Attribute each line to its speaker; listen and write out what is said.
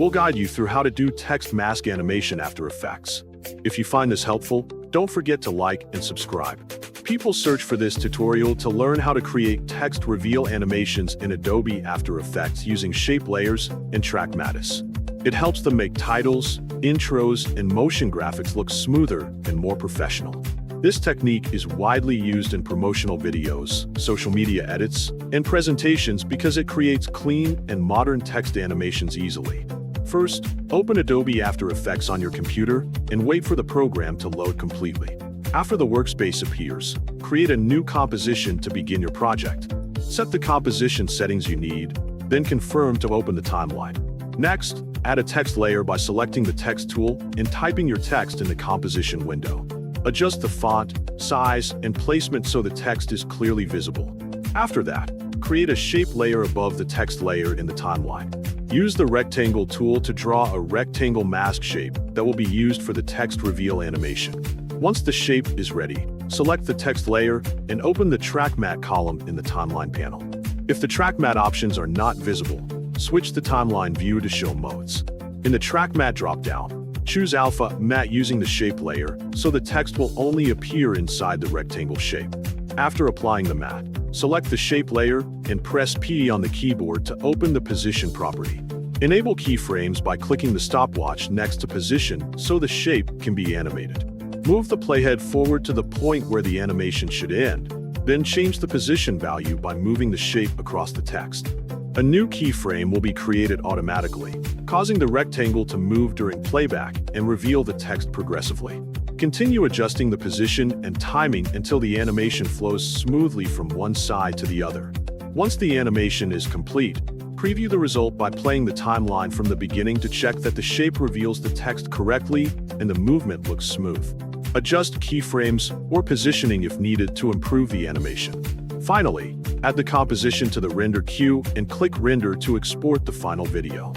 Speaker 1: We'll guide you through how to do text mask animation After Effects. If you find this helpful, don't forget to like and subscribe. People search for this tutorial to learn how to create text reveal animations in Adobe After Effects using shape layers and track mattis. It helps them make titles, intros, and motion graphics look smoother and more professional. This technique is widely used in promotional videos, social media edits, and presentations because it creates clean and modern text animations easily. First, open Adobe After Effects on your computer and wait for the program to load completely. After the workspace appears, create a new composition to begin your project. Set the composition settings you need, then confirm to open the timeline. Next, add a text layer by selecting the text tool and typing your text in the composition window. Adjust the font, size, and placement so the text is clearly visible. After that, create a shape layer above the text layer in the timeline. Use the rectangle tool to draw a rectangle mask shape that will be used for the text reveal animation. Once the shape is ready, select the text layer and open the track matte column in the timeline panel. If the track matte options are not visible, switch the timeline view to show modes. In the track matte dropdown, choose alpha matte using the shape layer so the text will only appear inside the rectangle shape. After applying the matte, select the shape layer and press P on the keyboard to open the position property. Enable keyframes by clicking the stopwatch next to position so the shape can be animated. Move the playhead forward to the point where the animation should end, then change the position value by moving the shape across the text. A new keyframe will be created automatically, causing the rectangle to move during playback and reveal the text progressively. Continue adjusting the position and timing until the animation flows smoothly from one side to the other. Once the animation is complete, preview the result by playing the timeline from the beginning to check that the shape reveals the text correctly and the movement looks smooth. Adjust keyframes or positioning if needed to improve the animation. Finally, add the composition to the render queue and click Render to export the final video.